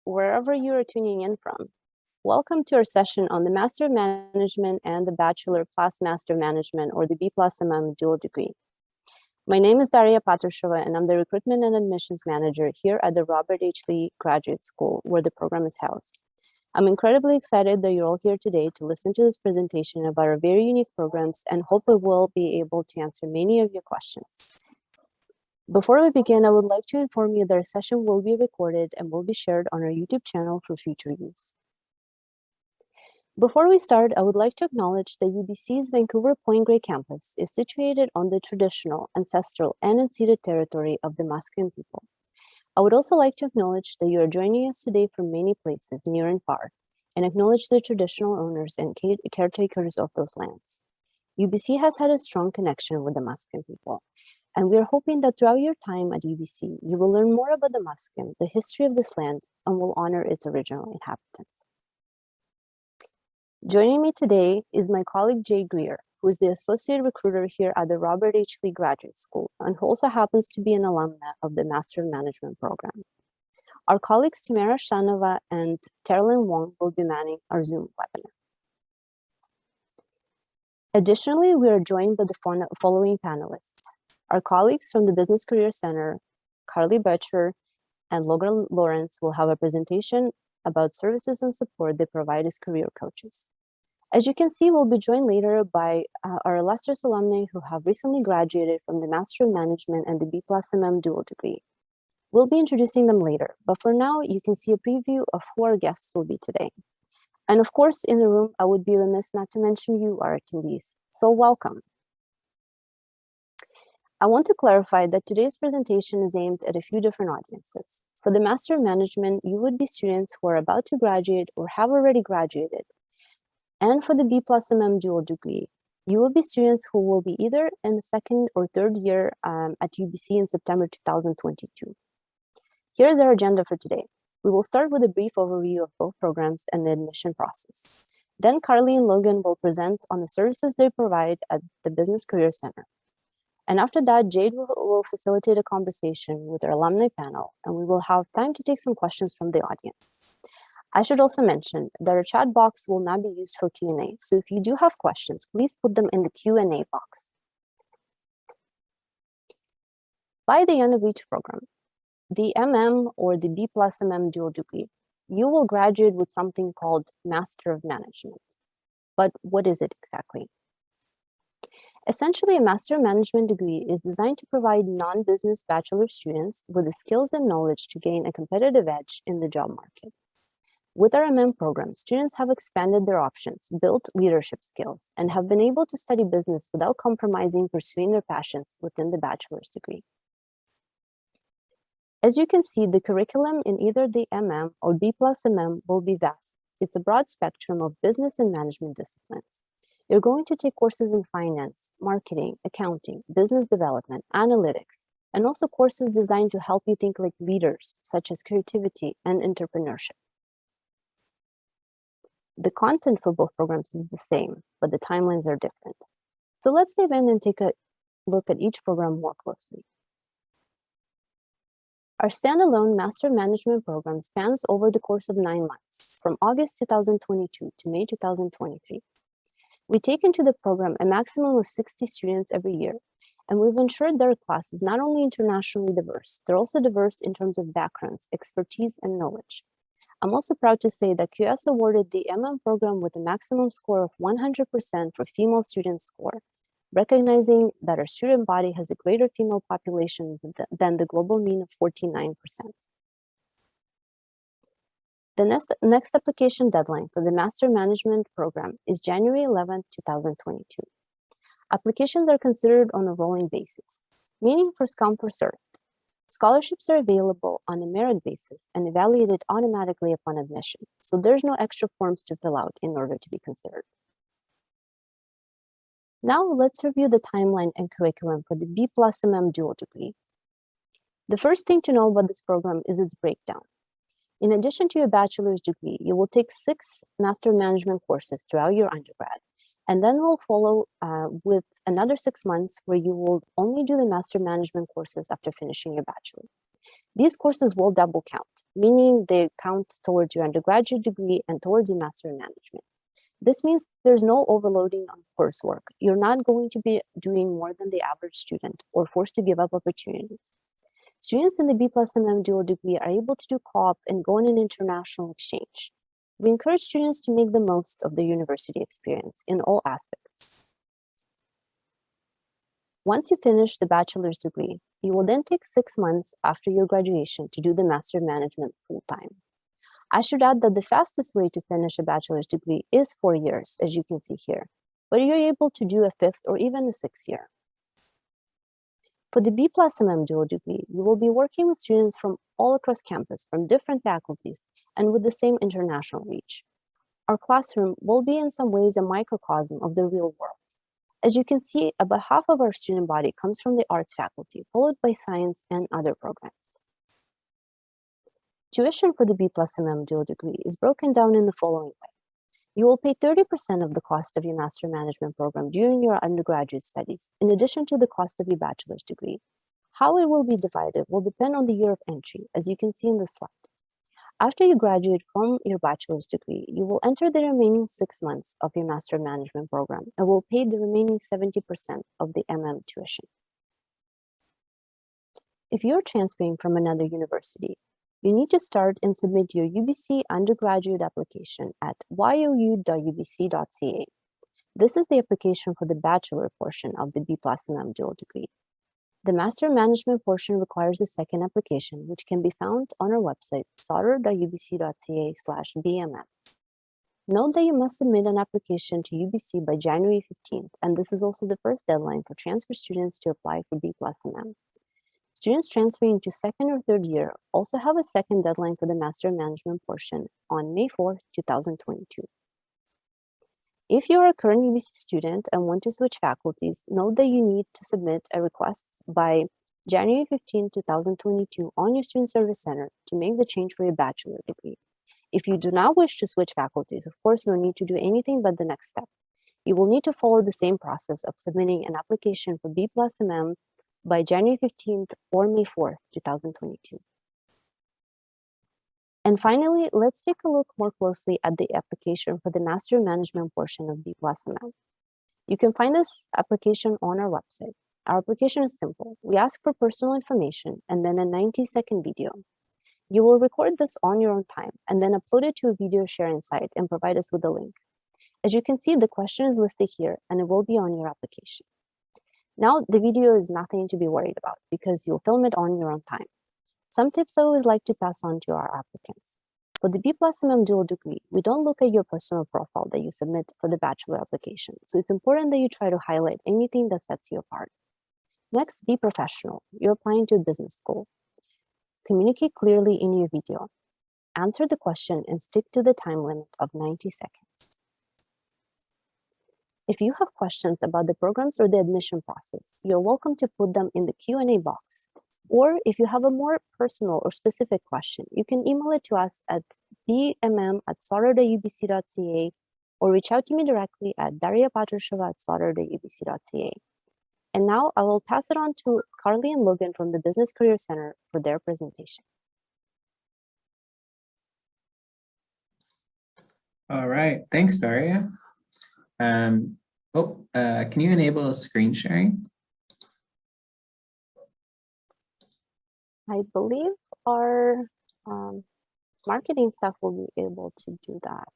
wherever you are tuning in from. Welcome to our session on the Master of Management and the Bachelor plus Master of Management, or the B+MM dual degree. My name is Daria Patrusheva, and I'm the Recruitment and Admissions Manager here at the Robert H. Lee Graduate School, where the program is housed. I'm incredibly excited that you're all here today to listen to this presentation about our very unique programs, and hope we will be able to answer many of your questions. Before we begin, I would like to inform you that our session will be recorded and will be shared on our YouTube channel for future use. Before we start, I would like to acknowledge that UBC's Vancouver Point Grey campus is situated on the traditional, ancestral, and unceded territory of the Musqueam people. I would also like to acknowledge that you are joining us today from many places, near and far, and acknowledge the traditional owners and caretakers of those lands. UBC has had a strong connection with the Musqueam people, and we are hoping that throughout your time at UBC, you will learn more about the Musqueam, the history of this land, and will honor its original inhabitants. Joining me today is my colleague Jay Greer, who is the Associate Recruiter here at the Robert H. Lee Graduate School, and who also happens to be an alumna of the Master of Management program. Our colleagues Timera Shanova and Terlin Wong will be manning our Zoom webinar. Additionally, we are joined by the following panelists. Our colleagues from the Business Career Centre, Boettcher and Logan Lorenz, will have a presentation about services and support they provide as career coaches. As you can see, we'll be joined later by our illustrious alumni who have recently graduated from the Master of Management and the B+MM dual degree. We'll be introducing them later, but for now, you can see a preview of who our guests will be today. And of course, in the room, I would be remiss not to mention you, our attendees. So welcome. I want to clarify that today's presentation is aimed at a few different audiences. For the Master of Management, you would be students who are about to graduate or have already graduated. And for the B+MM dual degree, you will be students who will be either in the second or third year at UBC in September 2022. Here's our agenda for today. We will start with a brief overview of both programs and the admission process. Then Carly and Logan will present on the services they provide at the Business Career Centre. And after that, Jade will facilitate a conversation with our alumni panel, and we will have time to take some questions from the audience. I should also mention that our chat box will not be used for Q&A, so if you do have questions, please put them in the Q&A box. By the end of each program, the MM or the B+MM dual degree, you will graduate with something called Master of Management. But what is it exactly? Essentially, a Master of Management degree is designed to provide non-business bachelor students with the skills and knowledge to gain a competitive edge in the job market. With our MM program, students have expanded their options, built leadership skills, and have been able to study business without compromising pursuing their passions within the bachelor's degree. As you can see, the curriculum in either the MM or B+MM will be vast. It's a broad spectrum of business and management disciplines. You're going to take courses in finance, marketing, accounting, business development, analytics, and also courses designed to help you think like leaders, such as creativity and entrepreneurship. The content for both programs is the same, but the timelines are different. So let's dive in and take a look at each program more closely. Our standalone Master of Management program spans over the course of 9 months, from August 2022 to May 2023. We take into the program a maximum of 60 students every year, and we've ensured that our class is not only internationally diverse, they're also diverse in terms of backgrounds, expertise, and knowledge. I'm also proud to say that QS awarded the MM program with a maximum score of 100% for female student score, recognizing that our student body has a greater female population than the global mean of 49%. The next application deadline for the Master Management program is January 11, 2022. Applications are considered on a rolling basis, meaning first come, first served. Scholarships are available on a merit basis and evaluated automatically upon admission, so there's no extra forms to fill out in order to be considered. Now let's review the timeline and curriculum for the B+MM dual degree. The first thing to know about this program is its breakdown. In addition to your bachelor's degree, you will take 6 Master of Management courses throughout your undergrad, and then we'll follow with another 6 months where you will only do the Master of Management courses after finishing your bachelor. These courses will double count, meaning they count towards your undergraduate degree and towards your Master in Management. This means there's no overloading on coursework. You're not going to be doing more than the average student or forced to give up opportunities. Students in the B+MM dual degree are able to do co-op and go on an international exchange. We encourage students to make the most of their university experience in all aspects. Once you finish the bachelor's degree, you will then take 6 months after your graduation to do the Master of Management full-time. I should add that the fastest way to finish a bachelor's degree is 4 years, as you can see here, but you're able to do a 5th or even a 6th year. For the B+MM dual degree, you will be working with students from all across campus, from different faculties, and with the same international reach. Our classroom will be in some ways a microcosm of the real world. As you can see, about half of our student body comes from the arts faculty, followed by science and other programs. Tuition for the B+MM dual degree is broken down in the following way. You will pay 30% of the cost of your Master Management program during your undergraduate studies, in addition to the cost of your bachelor's degree. How it will be divided will depend on the year of entry, as you can see in the slide. After you graduate from your bachelor's degree, you will enter the remaining 6 months of your Master Management program and will pay the remaining 70% of the MM tuition. If you're transferring from another university, you need to start and submit your UBC undergraduate application at you.ubc.ca. This is the application for the bachelor portion of the B+MM dual degree. The Master Management portion requires a second application, which can be found on our website, sauder.ubc.ca/BMM. Note that you must submit an application to UBC by January 15th, and this is also the first deadline for transfer students to apply for B+MM. Students transferring to second or third year also have a second deadline for the Master Management portion on May 4th, 2022. If you are a current UBC student and want to switch faculties, note that you need to submit a request by January 15, 2022 on your Student Service Center to make the change for your bachelor degree. If you do not wish to switch faculties, of course, no need to do anything but the next step. You will need to follow the same process of submitting an application for B+MM by January 15th or May 4th, 2022. And finally, let's take a look more closely at the application for the Master Management portion of B+MM. You can find this application on our website. Our application is simple. We ask for personal information and then a 90-second video. You will record this on your own time and then upload it to a video sharing site and provide us with a link. As you can see, the question is listed here and it will be on your application. Now, the video is nothing to be worried about because you'll film it on your own time. Some tips I always like to pass on to our applicants. For the B+MM dual degree, we don't look at your personal profile that you submit for the bachelor application, so it's important that you try to highlight anything that sets you apart. Next, be professional. You're applying to a business school. Communicate clearly in your video. Answer the question and stick to the time limit of 90 seconds. If you have questions about the programs or the admission process, you're welcome to put them in the Q&A box. Or if you have a more personal or specific question, you can email it to us at bmm@sauder.ubc.ca or reach out to me directly at Daria Patrusheva at sauder.ubc.ca. And now I will pass it on to Carly and Logan from the Business Career Centre for their presentation. All right, thanks, Daria. Can you enable screen sharing? I believe our marketing staff will be able to do that.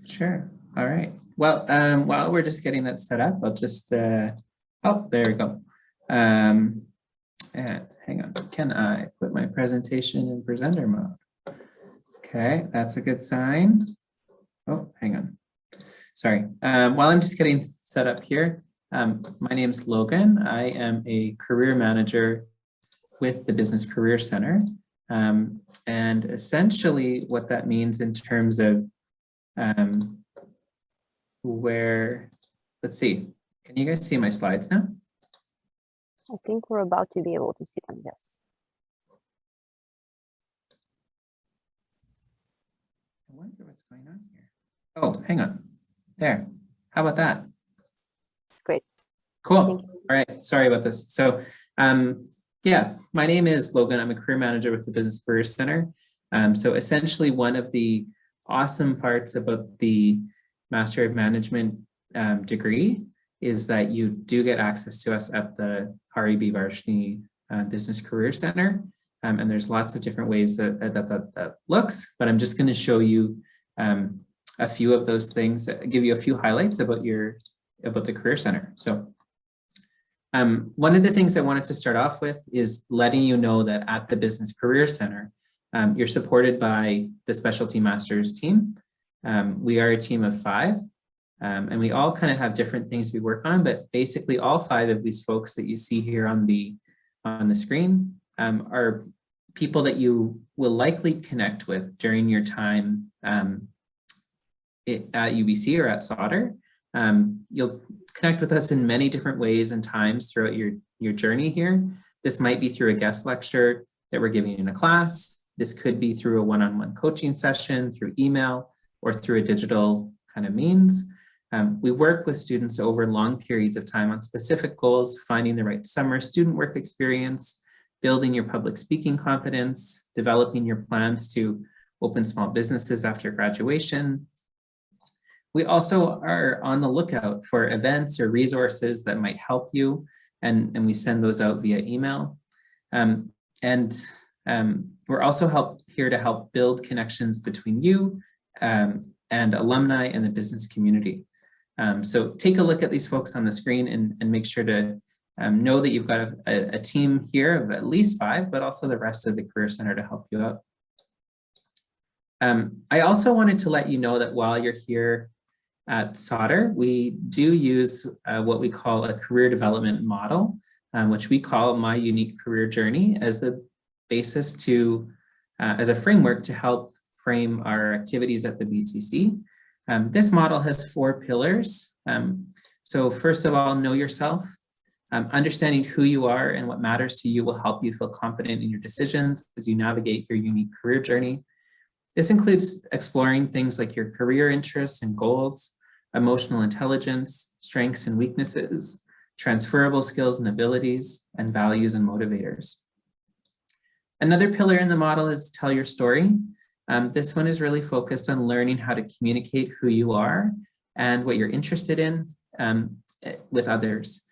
Sure. All right. Well, while we're just getting that set up, I'll just, oh, there we go. And hang on, can I put my presentation in presenter mode? Okay, that's a good sign. Oh, hang on. Sorry. While I'm just getting set up here, my name's Logan. I am a career manager with the Business Career Centre. And essentially what that means in terms of where, let's see, can you guys see my slides now? I think we're about to be able to see them, yes. I wonder what's going on here. Oh, hang on. There. How about that? Great. Cool. All right. Sorry about this. So, Yeah, my name is Logan. I'm a career manager with the Business Career Centre. So essentially one of the awesome parts about the Master of Management degree is that you do get access to us at the REB Varshney Business Career Centre. And there's lots of different ways that looks, but I'm just going to show you a few of those things, give you a few highlights about the Career Centre. So one of the things I wanted to start off with is letting you know that at the Business Career Centre, you're supported by the Specialty Masters team. We are a team of 5, and we all kind of have different things we work on, but basically all 5 of these folks that you see here on the screen are people that you will likely connect with during your time at UBC or at Sauder. You'll connect with us in many different ways and times throughout your journey here. This might be through a guest lecture that we're giving in a class. This could be through a one-on-one coaching session, through email, or through a digital kind of means. We work with students over long periods of time on specific goals, finding the right summer student work experience, building your public speaking confidence, developing your plans to open small businesses after graduation. We also are on the lookout for events or resources that might help you, and we send those out via email. We're also here to help build connections between you and alumni and the business community. So take a look at these folks on the screen and make sure to know that you've got a team here of at least 5, but also the rest of the Career Centre to help you out. I also wanted to let you know that while you're here at Sauder, we do use what we call a career development model, which we call My Unique Career Journey, as the basis to, as a framework to help frame our activities at the BCC. This model has 4 pillars. So first of all, know yourself. Understanding who you are and what matters to you will help you feel confident in your decisions as you navigate your unique career journey. This includes exploring things like your career interests and goals, emotional intelligence, strengths and weaknesses, transferable skills and abilities, and values and motivators. Another pillar in the model is tell your story. This one is really focused on learning how to communicate who you are and what you're interested in with others.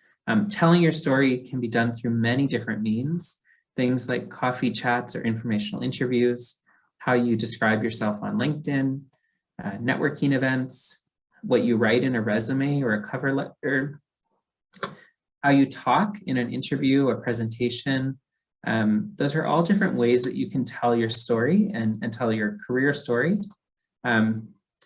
Telling your story can be done through many different means, things like coffee chats or informational interviews, how you describe yourself on LinkedIn, networking events, what you write in a resume or a cover letter, how you talk in an interview or presentation. Those are all different ways that you can tell your story and tell your career story.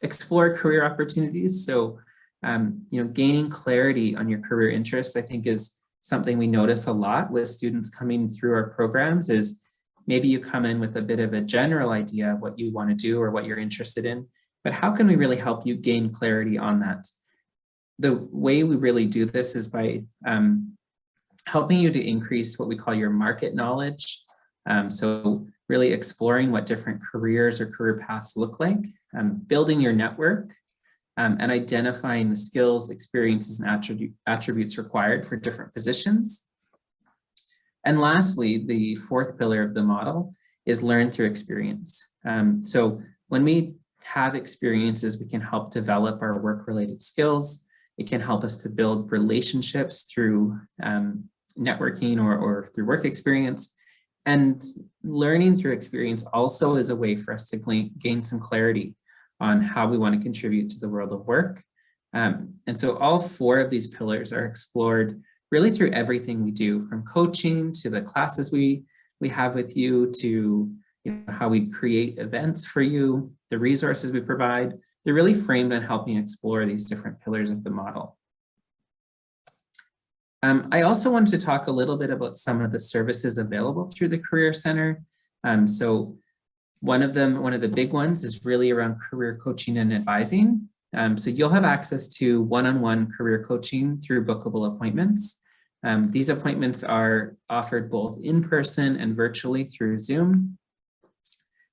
Explore career opportunities. So, gaining clarity on your career interests, I think, is something we notice a lot with students coming through our programs. Is maybe you come in with a bit of a general idea of what you want to do or what you're interested in, but how can we really help you gain clarity on that? The way we really do this is by helping you to increase what we call your market knowledge. So really exploring what different careers or career paths look like, building your network, and identifying the skills, experiences, and attributes required for different positions. And lastly, the 4th pillar of the model is learn through experience. So when we have experiences, we can help develop our work-related skills. It can help us to build relationships through networking or through work experience. And learning through experience also is a way for us to gain some clarity on how we want to contribute to the world of work. And so all 4 of these pillars are explored really through everything we do, from coaching to the classes we have with you, to how we create events for you, the resources we provide. They're really framed on helping explore these different pillars of the model. I also wanted to talk a little bit about some of the services available through the Career Centre. So one of the big ones is really around career coaching and advising. So you'll have access to one-on-one career coaching through bookable appointments. These appointments are offered both in person and virtually through Zoom.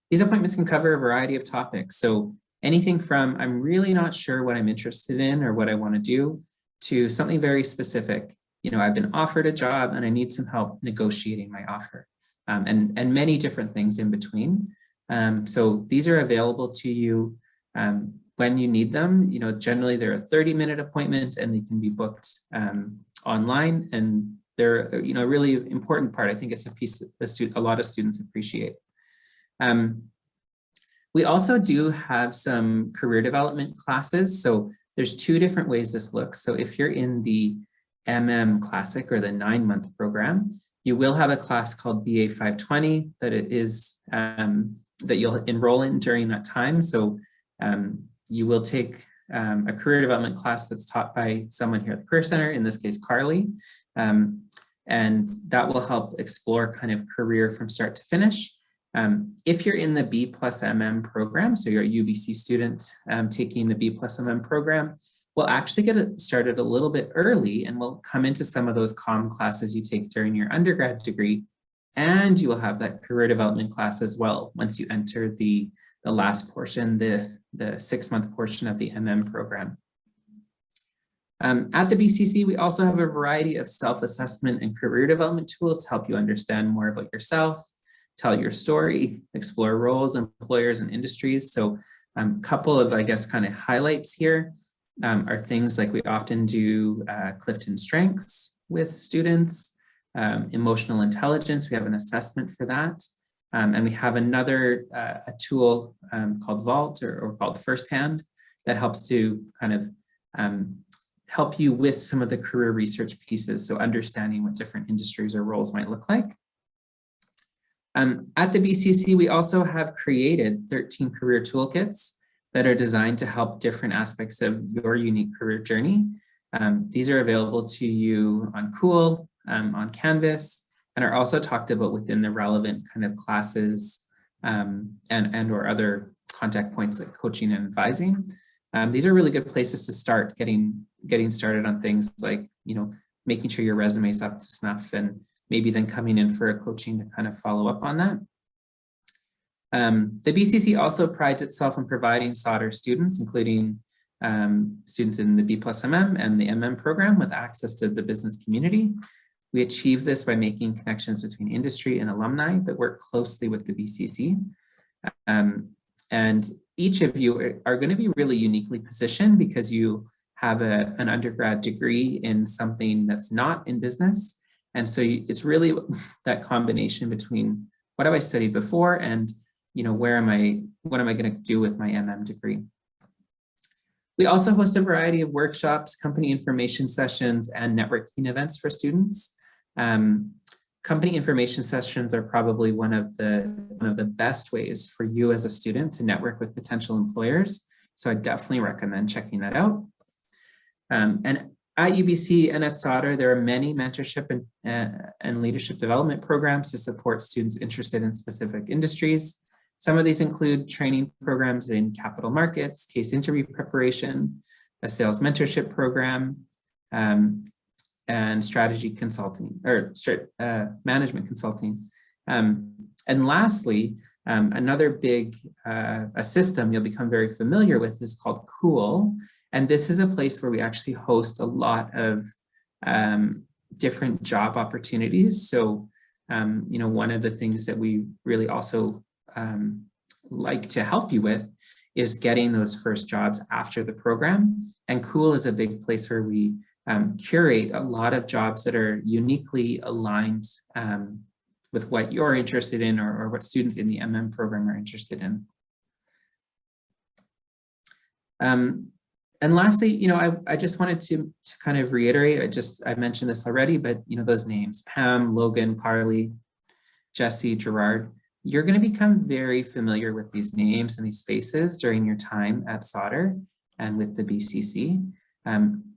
These appointments can cover a variety of topics. So anything from I'm really not sure what I'm interested in or what I want to do, to something very specific. I've been offered a job and I need some help negotiating my offer, and many different things in between. So these are available to you when you need them. Generally they're a 30-minute appointment and they can be booked online, and they're a really important part. I think it's a piece that a lot of students appreciate. We also do have some career development classes. So there's two different ways this looks. So if you're in the MM Classic or the 9-month program, you will have a class called BA 520 that it is that you'll enroll in during that time. So you will take a career development class that's taught by someone here at the Career Centre, in this case, Carly, and that will help explore kind of career from start to finish. If you're in the B+MM program, so you're a UBC student taking the B+MM program, we'll actually get it started a little bit early, and we'll come into some of those common classes you take during your undergrad degree, and you will have that career development class as well once you enter the last portion, the 6-month portion of the MM program. At the BCC, we also have a variety of self-assessment and career development tools to help you understand more about yourself, tell your story, explore roles, employers, and industries. So a couple of, I guess, kind of highlights here are things like we often do Clifton Strengths with students, emotional intelligence. We have an assessment for that. And we have another a tool called Vault or called Firsthand that helps to kind of help you with some of the career research pieces. So understanding what different industries or roles might look like. At the BCC, we also have created 13 career toolkits that are designed to help different aspects of your unique career journey. These are available to you on Cool, on Canvas, and are also talked about within the relevant kind of classes and or other contact points like coaching and advising. These are really good places to start getting started on things like, making sure your resume is up to snuff, and maybe then coming in for a coaching to kind of follow up on that. The BCC also prides itself on providing Sauder students, including students in the B+MM and the MM program, with access to the business community. We achieve this by making connections between industry and alumni that work closely with the BCC. And each of you are going to be really uniquely positioned because you have an undergrad degree in something that's not in business. And so it's really that combination between what have I studied before and, what am I going to do with my MM degree? We also host a variety of workshops, company information sessions, and networking events for students. Company information sessions are probably one of the best ways for you as a student to network with potential employers. So I definitely recommend checking that out. And at UBC and at Sauder, there are many mentorship and leadership development programs to support students interested in specific industries. Some of these include training programs in capital markets, case interview preparation, a sales mentorship program, and strategy consulting or management consulting. And lastly, another big a system you'll become very familiar with is called Cool. And this is a place where we actually host a lot of different job opportunities. So, one of the things that we really also like to help you with is getting those first jobs after the program. And Cool is a big place where we curate a lot of jobs that are uniquely aligned with what you're interested in or what students in the MM program are interested in. And lastly, I just wanted to kind of reiterate, I mentioned this already, but those names, Pam, Logan, Carly, Jesse, Gerard, you're going to become very familiar with these names and these faces during your time at Sauder and with the BCC.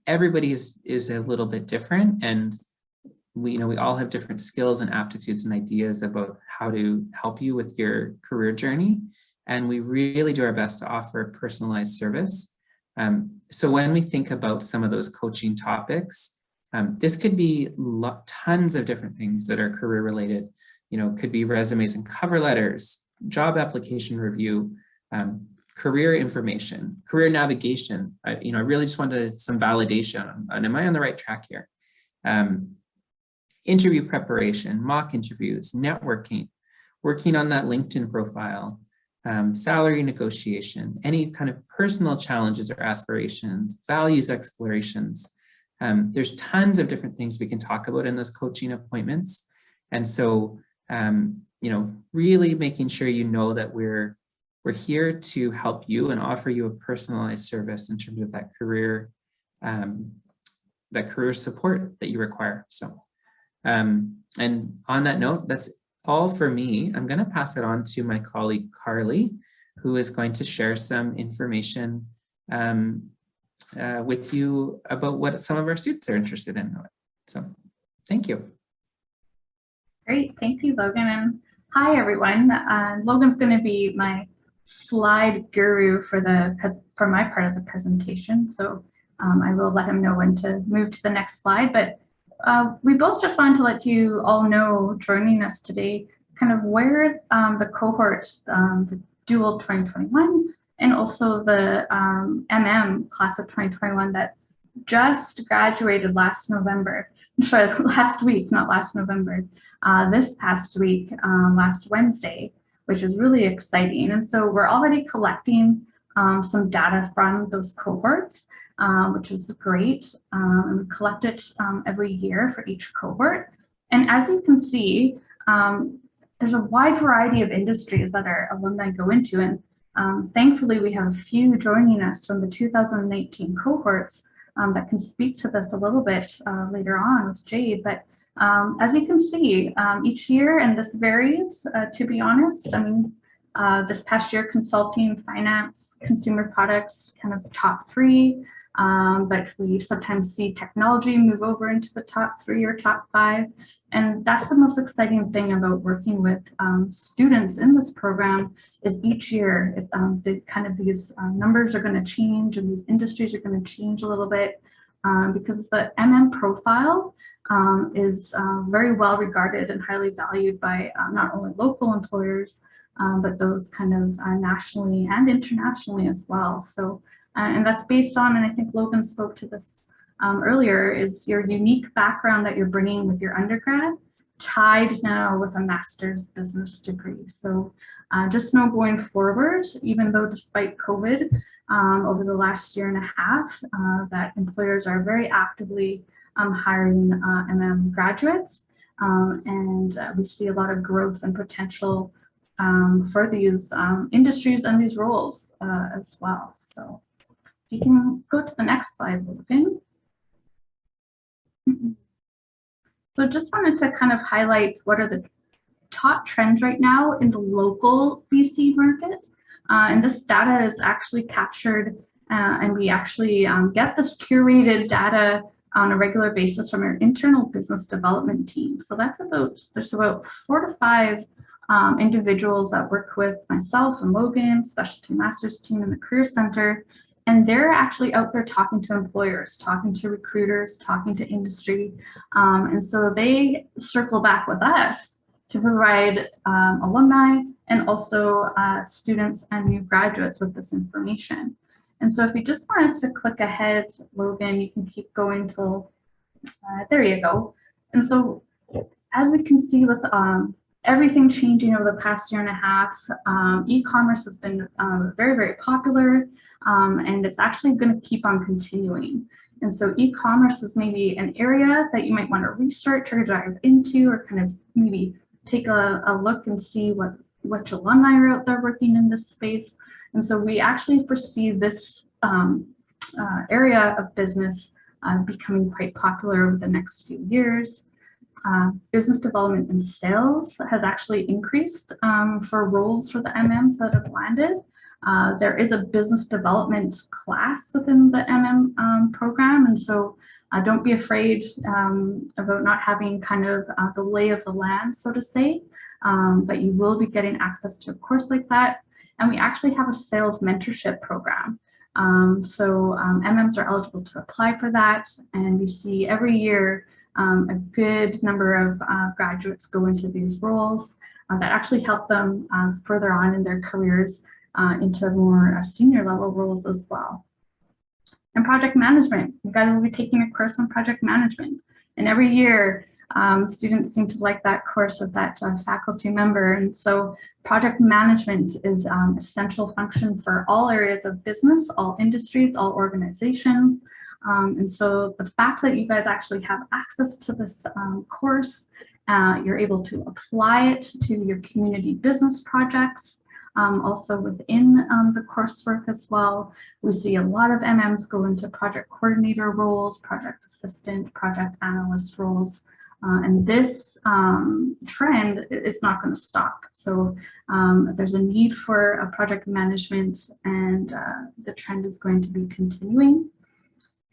Everybody is a little bit different, and we all have different skills and aptitudes and ideas about how to help you with your career journey. And we really do our best to offer a personalized service. So when we think about some of those coaching topics, this could be tons of different things that are career related. Could be resumes and cover letters, job application review, career information, career navigation. I really just wanted some validation on, am I on the right track here? interview preparation, mock interviews, networking, working on that LinkedIn profile, salary negotiation, any kind of personal challenges or aspirations, values explorations. There's tons of different things we can talk about in those coaching appointments. And so, you know, really making sure you know that we're here to help you and offer you a personalized service in terms of that career support that you require. So, and on that note, that's all for me. I'm going to pass it on to my colleague, Carly, who is going to share some information with you about what some of our students are interested in. So thank you. Great, thank you, Logan. And hi, everyone. Logan's going to be my slide guru for my part of the presentation. So I will let him know when to move to the next slide. But we both just wanted to let you all know, joining us today, kind of where the cohorts, the dual 2021, and also the MM class of 2021 that just graduated last November. Sorry, last week, not last November. This past week, last Wednesday, which is really exciting. And so we're already collecting some data from those cohorts, which is great. And we collect it every year for each cohort. And as you can see, there's a wide variety of industries that our alumni go into. And thankfully, we have a few joining us from the 2019 cohorts that can speak to this a little bit later on with Jade. But as you can see, each year, and this varies, to be honest, I mean, this past year, consulting, finance, consumer products, kind of the top three, but we sometimes see technology move over into the top 3 or top 5. And that's the most exciting thing about working with students in this program is each year, these numbers are going to change and these industries are going to change a little bit because the MM profile is very well regarded and highly valued by not only local employers, but those kind of nationally and internationally as well. So, and that's based on, and I think Logan spoke to this earlier, is your unique background that you're bringing with your undergrad, tied now with a master's business degree. So just know going forward, even though despite COVID over the last year and a half, that employers are very actively hiring MM graduates, and we see a lot of growth and potential for these industries and these roles as well. So you can go to the next slide, Logan. So just wanted to kind of highlight what are the top trends right now in the local BC market. And this data is actually captured and we actually get this curated data on a regular basis from our internal business development team. So that's there's about 4 to 5 individuals that work with myself and Logan, specialty master's team in the Career Centre, and they're actually out there talking to employers, talking to recruiters, talking to industry. And so they circle back with us to provide alumni and also students and new graduates with this information. And so if you just wanted to click ahead, Logan, you can keep going till, there you go. And so as we can see with everything changing over the past year and a half, e-commerce has been very, very popular, and it's actually going to keep on continuing. And so e-commerce is maybe an area that you might want to research or dive into, or kind of maybe take a look and see which alumni are out there working in this space. And so we actually foresee this area of business becoming quite popular over the next few years. Business development and sales has actually increased for roles for the MMs that have landed. There is a business development class within the MM program, and so don't be afraid about not having kind of the lay of the land, so to say, but you will be getting access to a course like that. And we actually have a sales mentorship program. So MMs are eligible to apply for that, and we see every year a good number of graduates go into these roles that actually help them further on in their careers into more senior level roles as well. And project management, you guys will be taking a course on project management. And every year, students seem to like that course with that faculty member. And so project management is an essential function for all areas of business, all industries, all organizations. And so the fact that you guys actually have access to this course, you're able to apply it to your community business projects. Also within the coursework as well, we see a lot of MMs go into project coordinator roles, project assistant, project analyst roles. And this trend is not going to stop. So there's a need for a project management, and the trend is going to be continuing.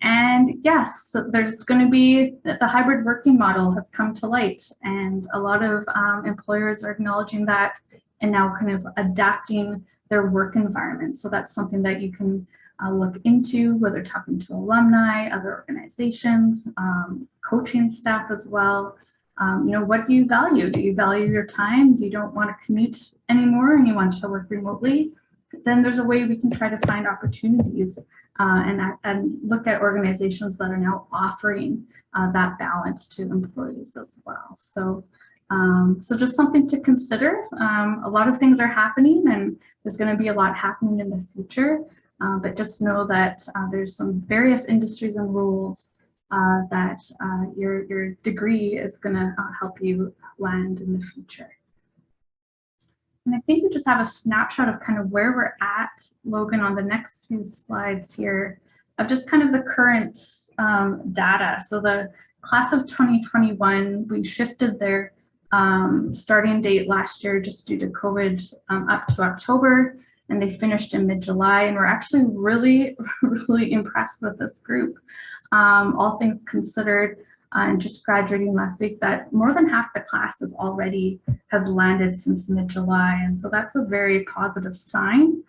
And yes, so there's going to be the hybrid working model has come to light, and a lot of employers are acknowledging that and now kind of adapting their work environment. So that's something that you can look into, whether talking to alumni, other organizations, coaching staff as well. You know, what do you value? Do you value your time? You don't want to commute anymore and you want to work remotely? Then there's a way we can try to find opportunities and look at organizations that are now offering that balance to employees as well. So just something to consider. A lot of things are happening, and there's going to be a lot happening in the future. But just know that there's some various industries and roles that your degree is going to help you land in the future. And I think we just have a snapshot of kind of where we're at, Logan, on the next few slides here, of just kind of the current data. So the class of 2021, we shifted their starting date last year just due to COVID up to October, and they finished in mid-July, and we're actually really impressed with this group. All things considered, and just graduating last week, that more than half the class has landed since mid-July, and so that's a very positive sign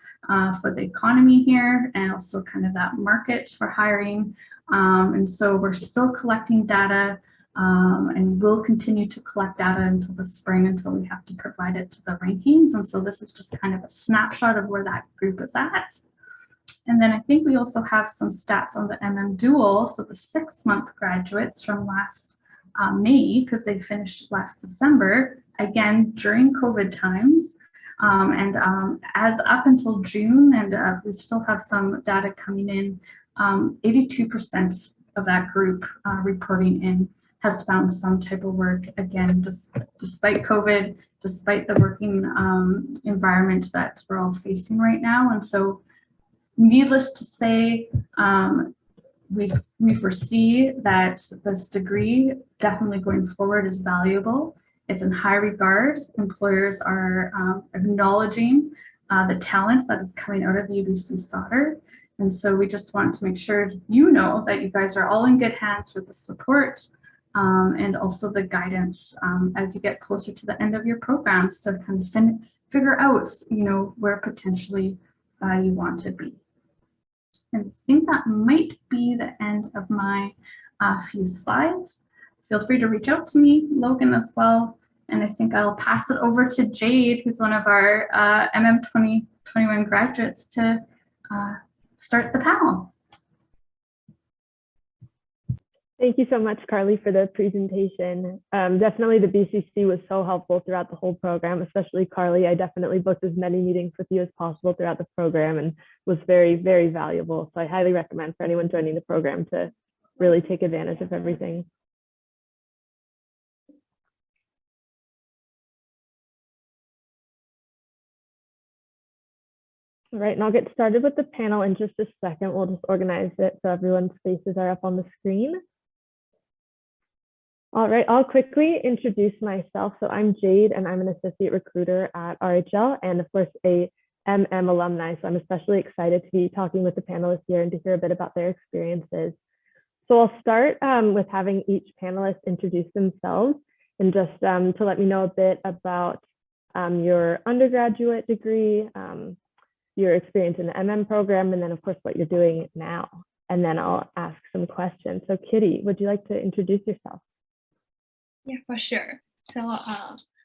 for the economy here, and also kind of that market for hiring. And so we're still collecting data, and we'll continue to collect data until the spring, until we have to provide it to the rankings. And so this is just kind of a snapshot of where that group is at. And then I think we also have some stats on the MM Dual, so the 6-month graduates from last May, because they finished last December, again during COVID times. As up until June, and we still have some data coming in, 82% of that group reporting in has found some type of work, again, despite COVID, despite the working environment that we're all facing right now. And so needless to say, we foresee that this degree definitely going forward is valuable. It's in high regard. Employers are acknowledging the talent that is coming out of UBC Sauder. And so we just want to make sure you know that you guys are all in good hands with the support and also the guidance as you get closer to the end of your programs to kind of figure out, you know, where potentially you want to be. And I think that might be the end of my few slides. Feel free to reach out to me, Logan, as well. And I think I'll pass it over to Jade, who's one of our MM 2021 graduates, to start the panel. Thank you so much, Carly, for the presentation. Definitely the BCC was so helpful throughout the whole program, especially Carly. I definitely booked as many meetings with you as possible throughout the program and was very, very valuable. So I highly recommend for anyone joining the program to really take advantage of everything. All right, and I'll get started with the panel in just a second. We'll just organize it so everyone's faces are up on the screen. All right, I'll quickly introduce myself. So I'm Jade, and I'm an associate recruiter at RHL, and of course a MM alumni. So I'm especially excited to be talking with the panelists here and to hear a bit about their experiences. So I'll start with having each panelist introduce themselves, and just to let me know a bit about your undergraduate degree, your experience in the MM program, and then of course what you're doing now. And then I'll ask some questions. So Kitty, would you like to introduce yourself? Yeah, for sure. So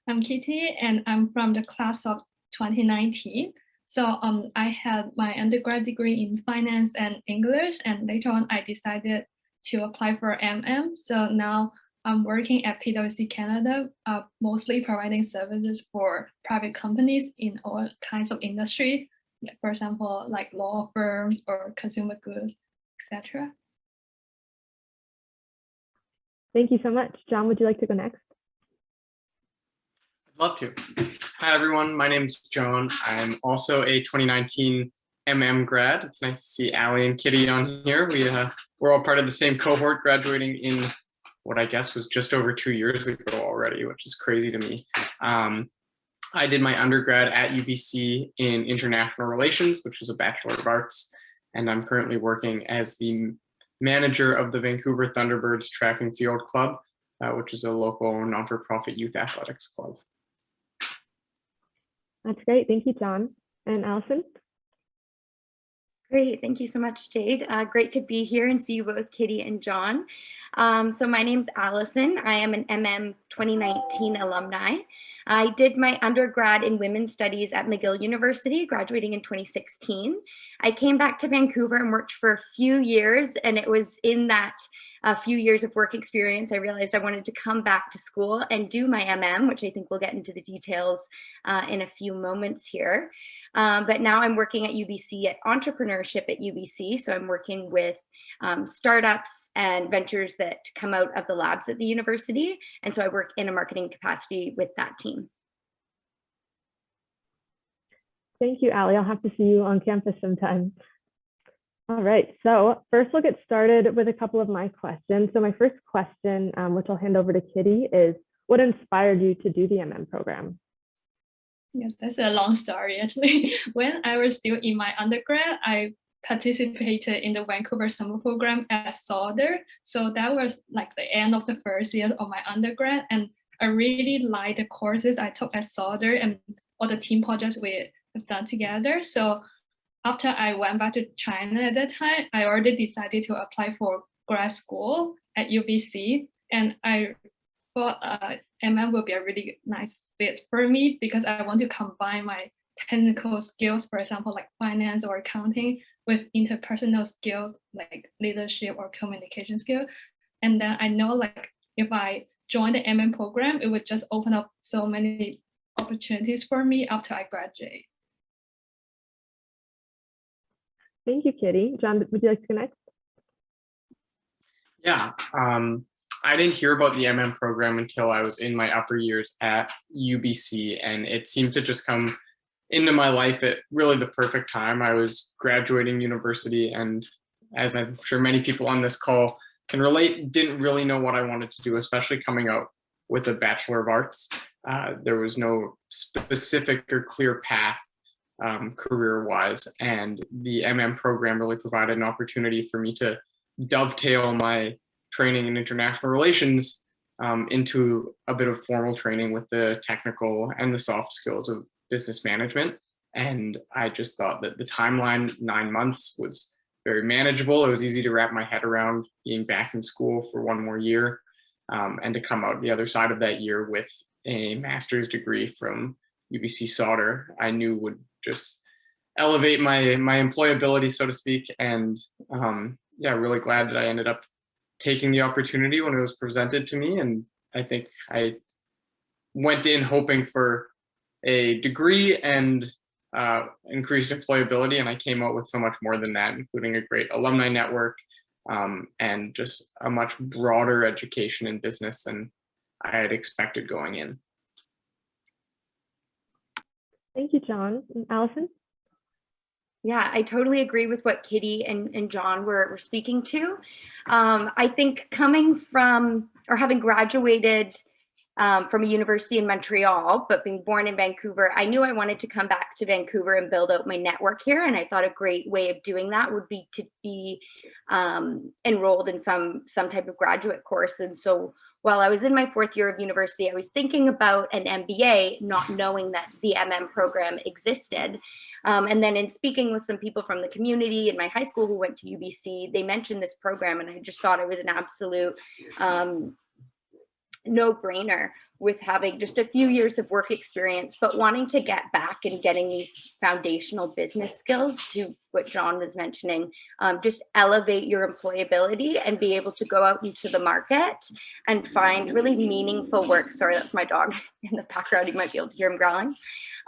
I'm Kitty, and I'm from the class of 2019. So I had my undergrad degree in finance and English, and later on I decided to apply for MM. So now I'm working at PwC Canada, mostly providing services for private companies in all kinds of industry, for example, like law firms or consumer goods, etc. Thank you so much. John, would you like to go next? I'd love to. Hi, everyone. My name is John. I'm also a 2019 MM grad. It's nice to see Allie and Kitty on here. We're all part of the same cohort, graduating in what I guess was just over 2 years ago already, which is crazy to me. I did my undergrad at UBC in International Relations, which is a Bachelor of Arts, and I'm currently working as the manager of the Vancouver Thunderbirds Track and Field Club, which is a local non-for-profit youth athletics club. That's great. Thank you, John. And Allison? Great. Thank you so much, Jade. Great to be here and see you both, Kitty and John. So my name's Allison. I am an MM 2019 alumni. I did my undergrad in women's studies at McGill University, graduating in 2016. I came back to Vancouver and worked for a few years, and it was in that few years of work experience I realized I wanted to come back to school and do my MM, which I think we'll get into the details in a few moments here. But now I'm working at UBC at entrepreneurship at UBC. So I'm working with startups and ventures that come out of the labs at the university. And so I work in a marketing capacity with that team. Thank you, Allie. I'll have to see you on campus sometime. All right, so first we'll get started with a couple of my questions. So my first question, which I'll hand over to Kitty, is what inspired you to do the MM program? Yeah, that's a long story actually. When I was still in my undergrad, I participated in the Vancouver summer program at Sauder. So that was like the end of the first year of my undergrad. And I really liked the courses I took at Sauder and all the team projects we have done together. So after I went back to China at that time, I already decided to apply for grad school at UBC. And I thought MM would be a really nice fit for me because I want to combine my technical skills, for example, like finance or accounting, with interpersonal skills like leadership or communication skill. And then I know like if I join the MM program, it would just open up so many opportunities for me after I graduate. Thank you, Kitty. John, would you like to go next? Yeah, I didn't hear about the MM program until I was in my upper years at UBC, and it seemed to just come into my life at really the perfect time. I was graduating university, and as I'm sure many people on this call can relate, didn't really know what I wanted to do, especially coming out with a Bachelor of Arts. There was no specific or clear path career-wise, and the MM program really provided an opportunity for me to dovetail my training in international relations into a bit of formal training with the technical and the soft skills of business management. And I just thought that the timeline, 9 months, was very manageable. It was easy to wrap my head around being back in school for 1 more year and to come out the other side of that year with a master's degree from UBC Sauder, I knew would just elevate my employability, so to speak. And yeah, really glad that I ended up taking the opportunity when it was presented to me. And I think I went in hoping for a degree and increased employability, and I came out with so much more than that, including a great alumni network and just a much broader education in business than I had expected going in. Thank you, John. And Allison? Yeah, I totally agree with what Kitty and John were speaking to. I think coming from, or having graduated from a university in Montreal, but being born in Vancouver, I knew I wanted to come back to Vancouver and build out my network here. And I thought a great way of doing that would be to be enrolled in some type of graduate course. And so while I was in my 4th year of university, I was thinking about an MBA, not knowing that the MM program existed. And then in speaking with some people from the community in my high school who went to UBC, they mentioned this program, and I just thought it was an absolute no-brainer with having just a few years of work experience, but wanting to get back and getting these foundational business skills, to what John was mentioning, just elevate your employability and be able to go out into the market and find really meaningful work. Sorry, that's my dog in the background. You might be able to hear him growling.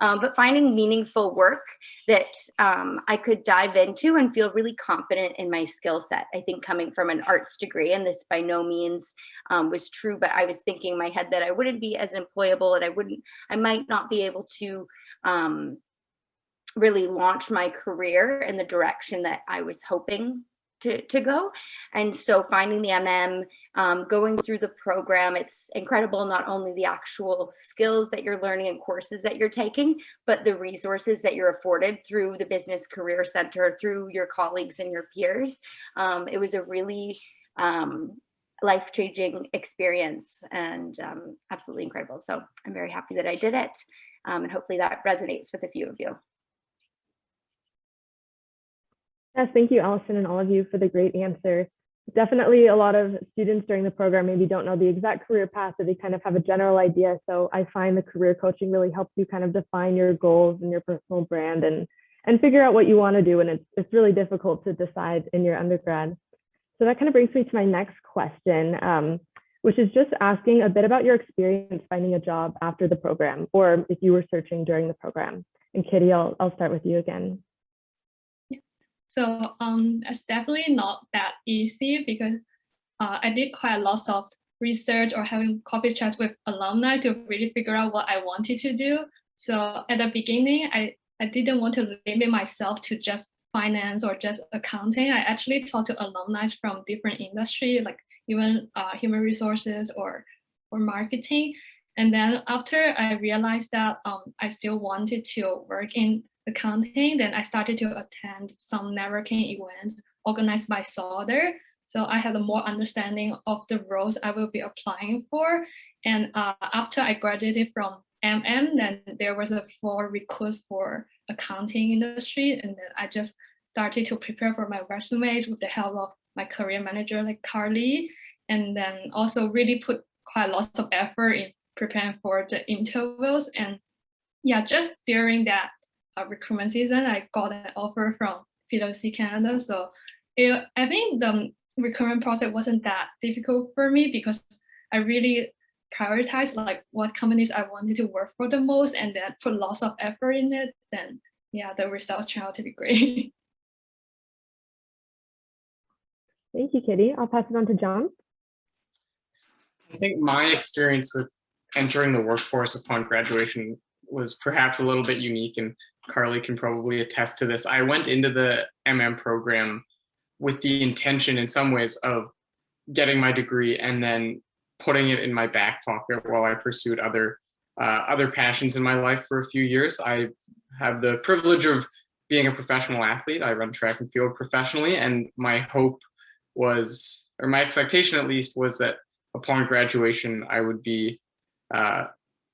But finding meaningful work that I could dive into and feel really confident in my skill set. I think coming from an arts degree, and this by no means was true, but I was thinking in my head that I wouldn't be as employable, and I might not be able to really launch my career in the direction that I was hoping to go. And so finding the MM, going through the program, it's incredible, not only the actual skills that you're learning and courses that you're taking, but the resources that you're afforded through the Business Career Centre, through your colleagues and your peers. It was a really life-changing experience, and absolutely incredible. So I'm very happy that I did it, and hopefully that resonates with a few of you. Yes, thank you, Allison, and all of you for the great answer. Definitely a lot of students during the program maybe don't know the exact career path, but they kind of have a general idea. So I find the career coaching really helps you kind of define your goals and your personal brand and figure out what you want to do. And it's really difficult to decide in your undergrad. So that kind of brings me to my next question, which is just asking a bit about your experience finding a job after the program, or if you were searching during the program. And Kitty, I'll start with you again. So it's definitely not that easy, because I did quite a lot of research or having coffee chats with alumni to really figure out what I wanted to do. So at the beginning, I didn't want to limit myself to just finance or just accounting. I actually talked to alumni from different industry, like even human resources or marketing. And then after I realized that I still wanted to work in accounting, then I started to attend some networking events organized by Sauder. So I had a more understanding of the roles I will be applying for. And after I graduated from MM, then there was a full recruit for accounting industry. And then I just started to prepare for my resumes with the help of my career manager, like Carly. And then also really put quite a lot of effort in preparing for the interviews. And yeah, just during that recruitment season, I got an offer from PwC Canada. So I think the recruitment process wasn't that difficult for me, because I really prioritized like what companies I wanted to work for the most, and then put lots of effort in it. Then yeah, the results turned out to be great. Thank you, Kitty. I'll pass it on to John. I think my experience with entering the workforce upon graduation was perhaps a little bit unique, and Carly can probably attest to this. I went into the MM program with the intention in some ways of getting my degree and then putting it in my back pocket while I pursued other passions in my life for a few years. I have the privilege of being a professional athlete. I run track and field professionally, and my hope was, or my expectation at least, was that upon graduation, I would be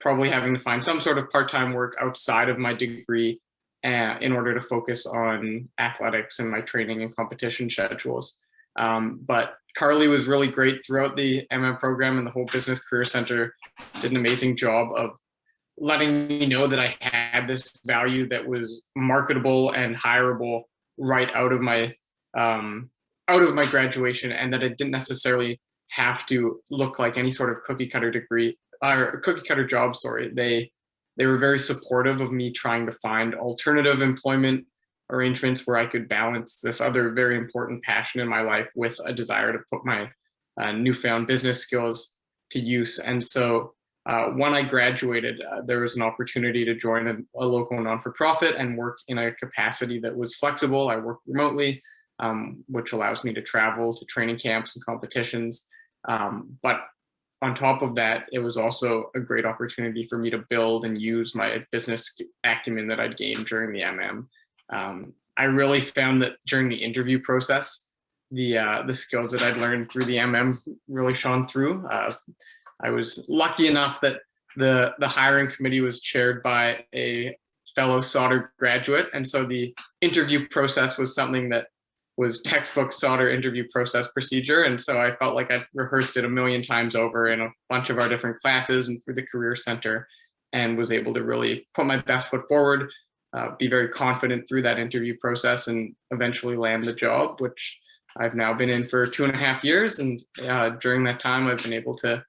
probably having to find some sort of part-time work outside of my degree in order to focus on athletics and my training and competition schedules. But Carly was really great throughout the MM program, and the whole Business Career Centre did an amazing job of letting me know that I had this value that was marketable and hireable right out of my graduation, and that it didn't necessarily have to look like any sort of cookie cutter degree or cookie cutter job. Sorry, they were very supportive of me trying to find alternative employment arrangements where I could balance this other very important passion in my life with a desire to put my newfound business skills to use. And so when I graduated, there was an opportunity to join a local non-for-profit and work in a capacity that was flexible. I work remotely, which allows me to travel to training camps and competitions. But on top of that, it was also a great opportunity for me to build and use my business acumen that I'd gained during the MM. I really found that during the interview process, the skills that I'd learned through the MM really shone through. I was lucky enough that the hiring committee was chaired by a fellow Sauder graduate, and so the interview process was something that was textbook Sauder interview process procedure. And so I felt like I rehearsed it a million times over in a bunch of our different classes and through the Career Center, and was able to really put my best foot forward, be very confident through that interview process, and eventually land the job, which I've now been in for 2.5 years. And during that time, I've been able to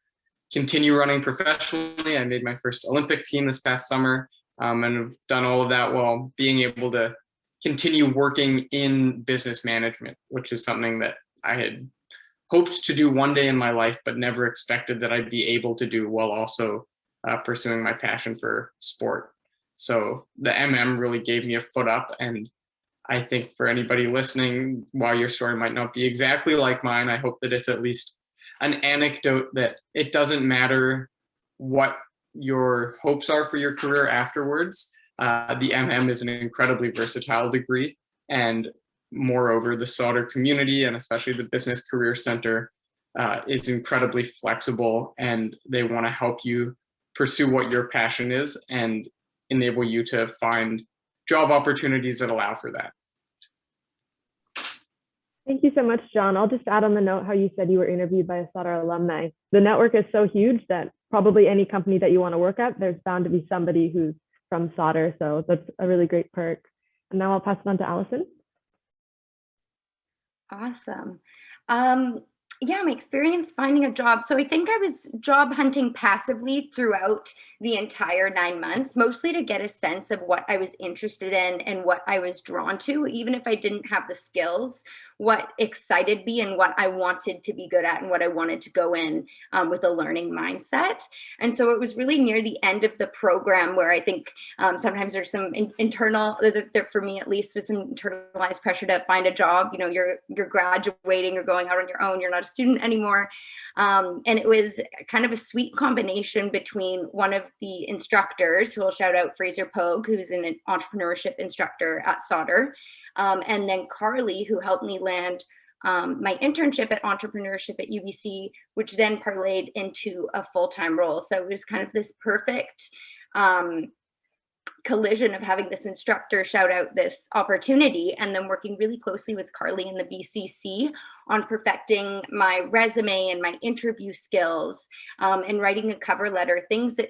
continue running professionally. I made my first Olympic team this past summer, and have done all of that while being able to continue working in business management, which is something that I had hoped to do one day in my life, but never expected that I'd be able to do while also pursuing my passion for sport. So the MM really gave me a foot up. And I think for anybody listening, while your story might not be exactly like mine, I hope that it's at least an anecdote that it doesn't matter what your hopes are for your career afterwards. The MM is an incredibly versatile degree, and moreover, the Sauder community, and especially the Business Career Center, is incredibly flexible, and they want to help you pursue what your passion is and enable you to find job opportunities that allow for that. Thank you so much, John. I'll just add on the note how you said you were interviewed by a Sauder alumni. The network is so huge that probably any company that you want to work at, there's bound to be somebody who's from Sauder. So that's a really great perk. And now I'll pass it on to Allison. Awesome. Yeah, my experience finding a job. So I think I was job hunting passively throughout the entire 9 months, mostly to get a sense of what I was interested in and what I was drawn to, even if I didn't have the skills, what excited me and what I wanted to be good at and what I wanted to go in with a learning mindset. And so it was really near the end of the program where I think sometimes there's some internal, for me at least, was some internalized pressure to find a job. You know, you're graduating, you're going out on your own, you're not a student anymore. And it was kind of a sweet combination between one of the instructors, who will shout out Fraser Pogue, who's an entrepreneurship instructor at Sauder, and then Carly, who helped me land my internship at entrepreneurship at UBC, which then parlayed into a full-time role. So it was kind of this perfect collision of having this instructor shout out this opportunity, and then working really closely with Carly in the BCC on perfecting my resume and my interview skills, and writing a cover letter, things that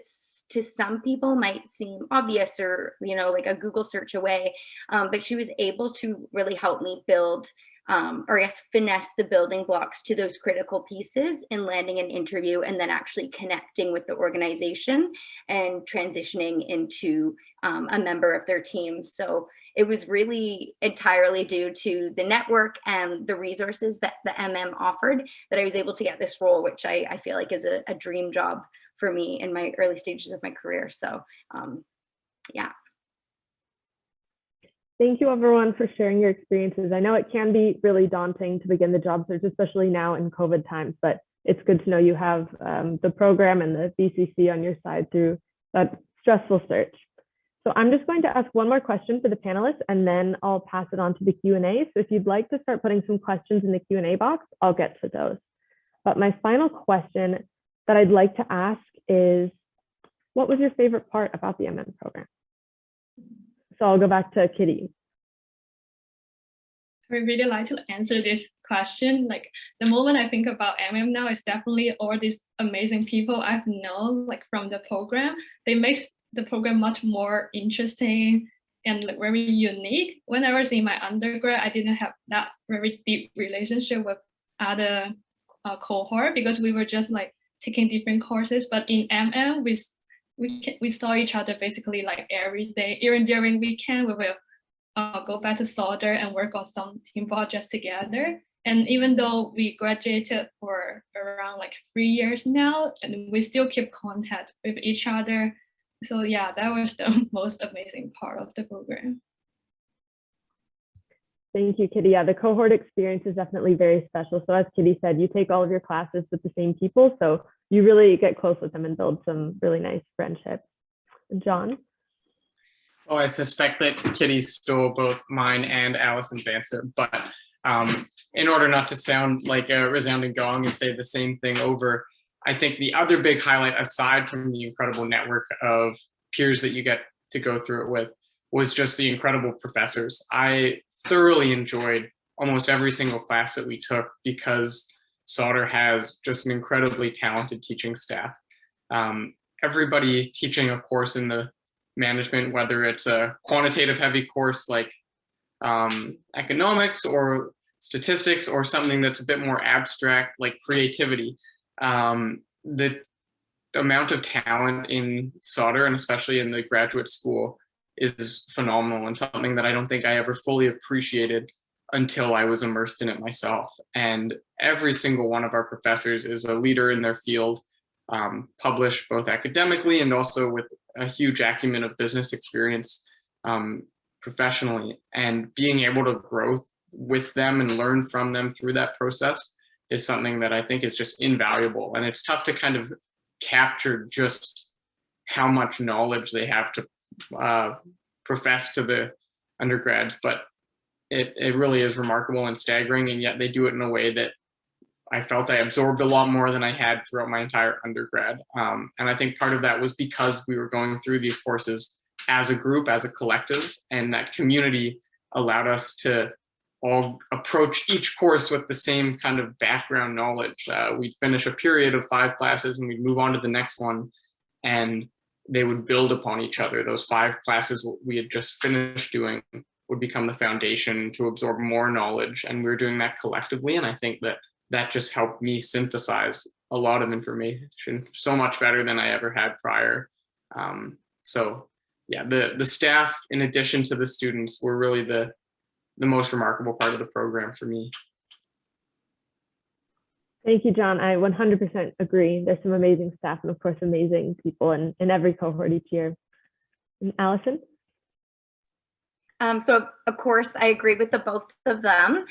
to some people might seem obvious or, you know, like a Google search away. But she was able to really help me build, or I guess finesse the building blocks to those critical pieces in landing an interview, and then actually connecting with the organization and transitioning into a member of their team. So it was really entirely due to the network and the resources that the MM offered that I was able to get this role, which I feel like is a dream job for me in my early stages of my career. So yeah. Thank you, everyone, for sharing your experiences. I know it can be really daunting to begin the job search, especially now in COVID times, but it's good to know you have the program and the BCC on your side through that stressful search. So I'm just going to ask one more question for the panelists, and then I'll pass it on to the Q&A. So if you'd like to start putting some questions in the Q&A box, I'll get to those. But my final question that I'd like to ask is, what was your favorite part about the MM program? So I'll go back to Kitty. I would really like to answer this question. Like, the moment I think about MM now is definitely all these amazing people I've known, like from the program. They make the program much more interesting and like very unique. When I was in my undergrad, I didn't have that very deep relationship with other cohort, because we were just like taking different courses. But in MM, we saw each other basically like every day. Even during weekend, we will go back to Sauder and work on some team projects together. And even though we graduated for around like 3 years now, and we still keep contact with each other. So yeah, that was the most amazing part of the program. Thank you, Kitty. Yeah, the cohort experience is definitely very special. So as Kitty said, you take all of your classes with the same people, so you really get close with them and build some really nice friendships. And John? Oh, I suspect that Kitty stole both mine and Allison's answer, but in order not to sound like a resounding gong and say the same thing over, I think the other big highlight, aside from the incredible network of peers that you get to go through it with, was just the incredible professors. I thoroughly enjoyed almost every single class that we took, because Sauder has just an incredibly talented teaching staff. Everybody teaching a course in the management, whether it's a quantitative heavy course like economics or statistics, or something that's a bit more abstract like creativity, the amount of talent in Sauder, and especially in the graduate school, is phenomenal, and something that I don't think I ever fully appreciated until I was immersed in it myself. And every single one of our professors is a leader in their field, published both academically and also with a huge acumen of business experience professionally. And being able to grow with them and learn from them through that process is something that I think is just invaluable. And it's tough to kind of capture just how much knowledge they have to profess to the undergrads, but it really is remarkable and staggering, and yet they do it in a way that I felt I absorbed a lot more than I had throughout my entire undergrad. And I think part of that was because we were going through these courses as a group, as a collective, and that community allowed us to all approach each course with the same kind of background knowledge. We'd finish a period of 5 classes and we'd move on to the next one, and they would build upon each other. Those 5 classes we had just finished doing would become the foundation to absorb more knowledge, and we were doing that collectively. And I think that that just helped me synthesize a lot of information so much better than I ever had prior. So yeah, the staff, in addition to the students, were really the most remarkable part of the program for me. Thank you, John. I 100% agree. There's some amazing staff and of course amazing people in every cohort each year. And Allison? So of course I agree with the both of them.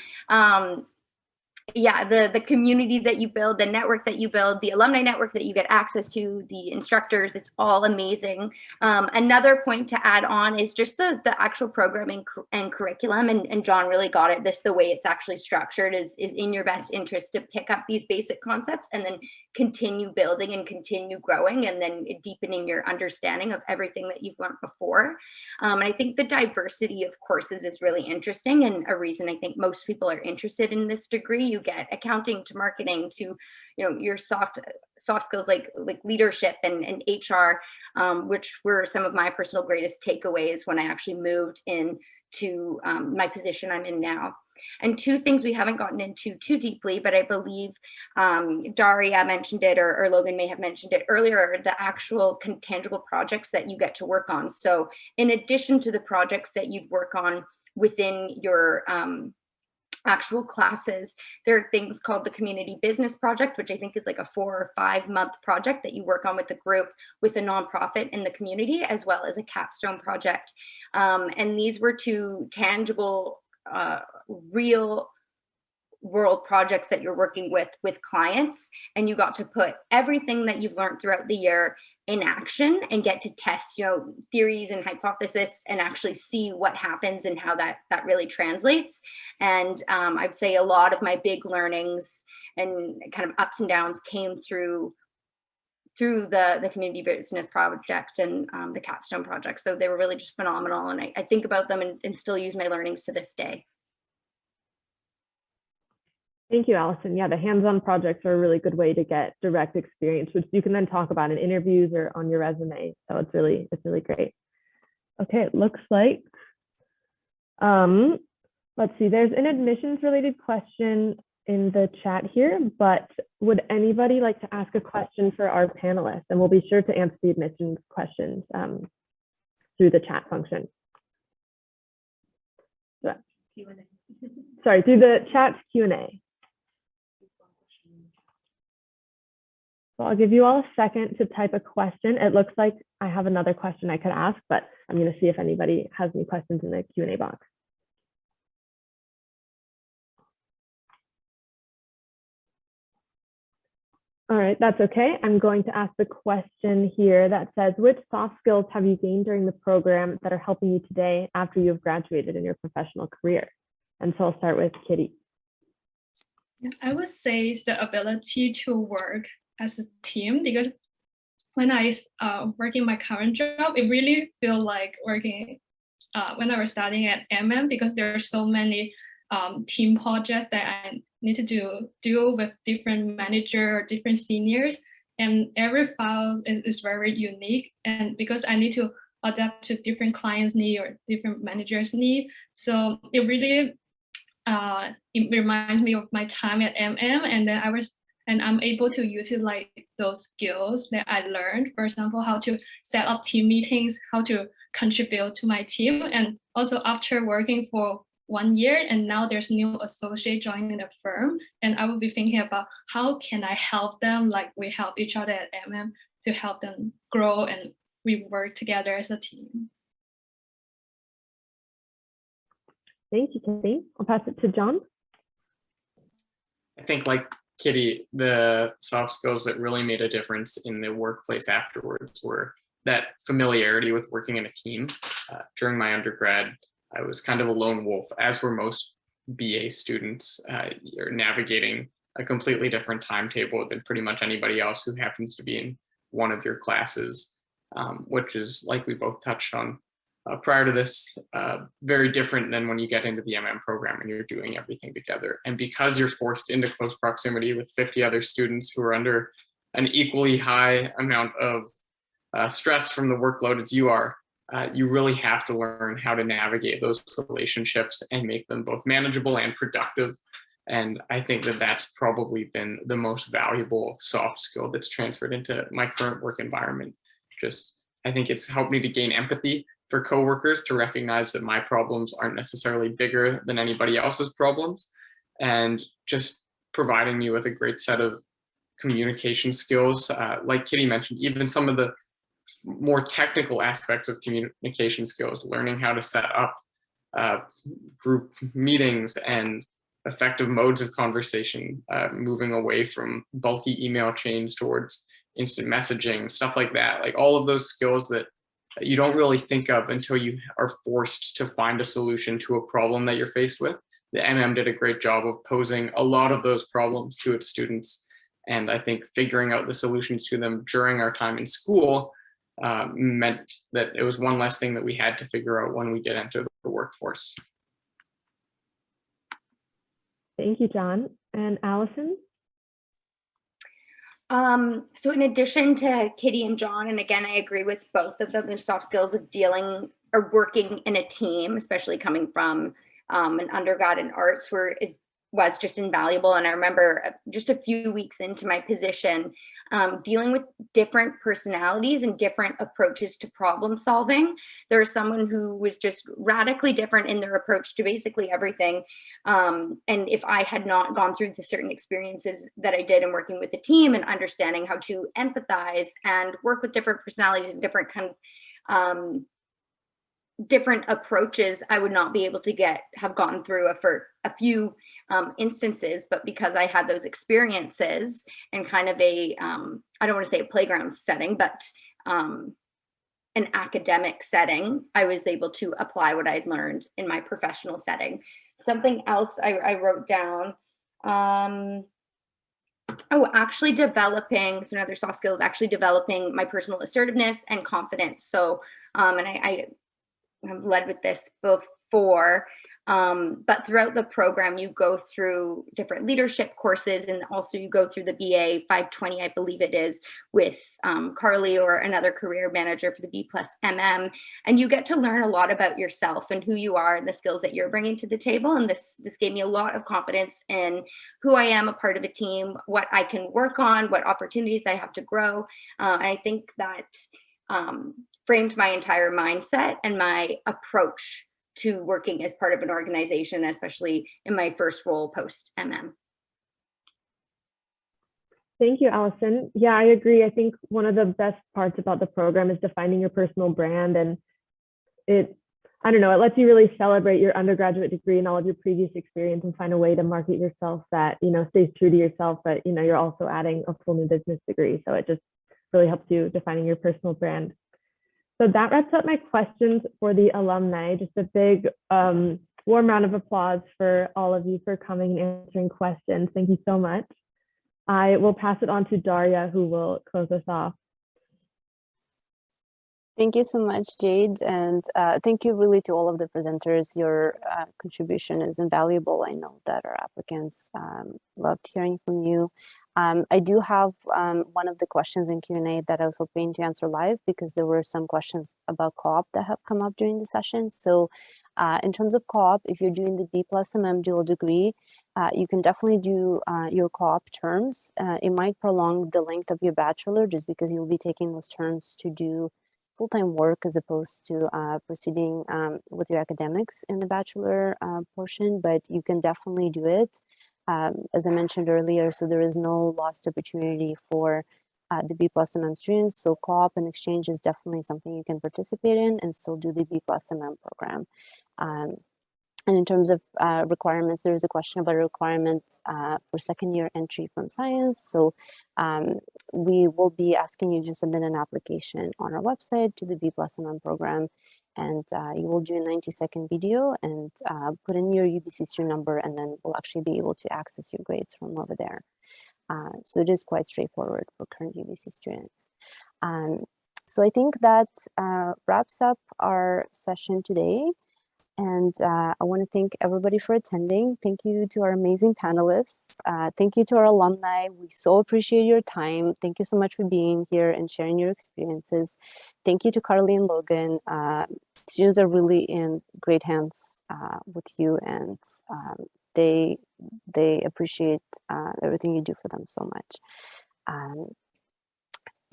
Yeah, the community that you build, the network that you build, the alumni network that you get access to, the instructors, it's all amazing. Another point to add on is just the actual programming and curriculum, and John really got it. The way it's actually structured is in your best interest to pick up these basic concepts and then continue building and continue growing, and then deepening your understanding of everything that you've learned before. And I think the diversity of courses is really interesting, and a reason I think most people are interested in this degree. You get accounting to marketing to, your soft skills like leadership and HR, which were some of my personal greatest takeaways when I actually moved into my position I'm in now. And 2 things we haven't gotten into too deeply, but I believe Daria mentioned it, or Logan may have mentioned it earlier, the actual tangible projects that you get to work on. So in addition to the projects that you'd work on within your actual classes, there are things called the community business project, which I think is like a 4 or 5 month project that you work on with the group, with a nonprofit in the community, as well as a capstone project. And these were 2 tangible, real world projects that you're working with clients, and you got to put everything that you've learned throughout the year in action and get to test theories and hypotheses and actually see what happens and how that really translates. And I'd say a lot of my big learnings and kind of ups and downs came through the community business project and the capstone project. So they were really just phenomenal, and I think about them and still use my learnings to this day. Thank you, Allison. Yeah, the hands-on projects are a really good way to get direct experience, which you can then talk about in interviews or on your resume. So it's really great. Okay, it looks like, let's see, there's an admissions related question in the chat here, but would anybody like to ask a question for our panelists? And we'll be sure to answer the admissions questions through the chat function. Sorry, through the chat Q&A. So I'll give you all a second to type a question. It looks like I have another question I could ask, but I'm going to see if anybody has any questions in the Q&A box. All right, that's okay. I'm going to ask the question here that says, which soft skills have you gained during the program that are helping you today after you have graduated in your professional career? And so I'll start with Kitty. I would say it's the ability to work as a team, because when I work in my current job, it really feels like working when I was studying at MM, because there are so many team projects that I need to deal with different manager or different seniors, and every file is very unique, and because I need to adapt to different clients' need or different managers' need, so it really it reminds me of my time at MM, and then I'm able to utilize those skills that I learned. For example, how to set up team meetings, how to contribute to my team, and also after working for 1 year, and now there's new associate joining the firm, and I will be thinking about how can I help them, like we help each other at MM to help them grow, and we work together as a team. Thank you, Kitty. I'll pass it to John. I think, like Kitty, the soft skills that really made a difference in the workplace afterwards were that familiarity with working in a team. During my undergrad, I was kind of a lone wolf, as were most BA students. You're navigating a completely different timetable than pretty much anybody else who happens to be in one of your classes, which is, like we both touched on prior to this, very different than when you get into the MM program and you're doing everything together. And because you're forced into close proximity with 50 other students who are under an equally high amount of stress from the workload as you are, you really have to learn how to navigate those relationships and make them both manageable and productive. And I think that that's probably been the most valuable soft skill that's transferred into my current work environment. I think it's helped me to gain empathy for coworkers, to recognize that my problems aren't necessarily bigger than anybody else's problems, and just providing me with a great set of communication skills. Like Kitty mentioned, even some of the more technical aspects of communication skills, learning how to set up group meetings and effective modes of conversation, moving away from bulky email chains towards instant messaging, stuff like that. Like all of those skills that you don't really think of until you are forced to find a solution to a problem that you're faced with. The MM did a great job of posing a lot of those problems to its students. And I think figuring out the solutions to them during our time in school meant that it was one less thing that we had to figure out when we did enter the workforce. Thank you, John. And Allison? So in addition to Kitty and John, and again, I agree with both of them, the soft skills of dealing or working in a team, especially coming from an undergrad in arts, was just invaluable. And I remember just a few weeks into my position, dealing with different personalities and different approaches to problem solving. There was someone who was just radically different in their approach to basically everything. And if I had not gone through the certain experiences that I did in working with the team and understanding how to empathize and work with different personalities and different kind of different approaches, I would not be able to have gone through a few instances. But because I had those experiences and kind of I don't want to say a playground setting, but an academic setting, I was able to apply what I'd learned in my professional setting. Something else I wrote down, actually developing, so another soft skill is actually developing my personal assertiveness and confidence. So, and I have led with this before, but throughout the program, you go through different leadership courses, and also you go through the BA 520, I believe it is, with Carly or another career manager for the B+MM, and you get to learn a lot about yourself and who you are and the skills that you're bringing to the table. And this gave me a lot of confidence in who I am, a part of a team, what I can work on, what opportunities I have to grow. And I think that framed my entire mindset and my approach to working as part of an organization, especially in my first role post MM. Thank you, Allison. Yeah, I agree. I think one of the best parts about the program is defining your personal brand, and it lets you really celebrate your undergraduate degree and all of your previous experience and find a way to market yourself that, stays true to yourself, but, you're also adding a full new business degree. So it just really helps you defining your personal brand. So that wraps up my questions for the alumni. Just a big warm round of applause for all of you for coming and answering questions. Thank you so much. I will pass it on to Daria, who will close us off. Thank you so much, Jade, and thank you really to all of the presenters. Your contribution is invaluable. I know that our applicants loved hearing from you. I do have one of the questions in Q&A that I was hoping to answer live because there were some questions about co-op that have come up during the session. So in terms of co-op, if you're doing the B+MM dual degree, you can definitely do your co-op terms. It might prolong the length of your bachelor just because you'll be taking those terms to do full-time work as opposed to proceeding with your academics in the bachelor portion, but you can definitely do it. As I mentioned earlier, so there is no lost opportunity for the B+MM students. So co-op and exchange is definitely something you can participate in and still do the B+MM program. And in terms of requirements, there is a question about a requirement for second year entry from science. So we will be asking you to submit an application on our website to the B+MM program. And you will do a 90-second video and put in your UBC student number, and then we'll actually be able to access your grades from over there. So it is quite straightforward for current UBC students. So I think that wraps up our session today. And I want to thank everybody for attending. Thank you to our amazing panelists. Thank you to our alumni. We so appreciate your time. Thank you so much for being here and sharing your experiences. Thank you to Carly and Logan. Students are really in great hands with you, and they appreciate everything you do for them so much.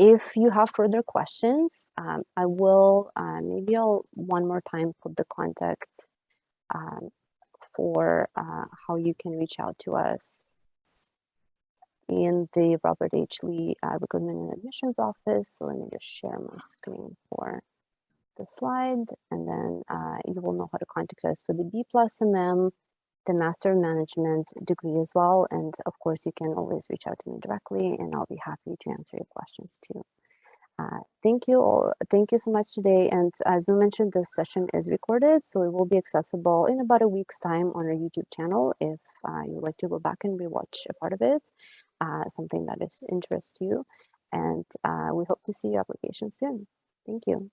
If you have further questions, I will, maybe I'll one more time put the contact for how you can reach out to us in the Robert H. Lee Recruitment and Admissions Office. So let me just share my screen for the slide, and then you will know how to contact us for the B+MM, the Master of Management degree as well. And of course, you can always reach out to me directly, and I'll be happy to answer your questions too. Thank you all. Thank you so much today. And as we mentioned, this session is recorded, so it will be accessible in about a week's time on our YouTube channel if you'd like to go back and rewatch a part of it, something that is interest you. And we hope to see your application soon. Thank you.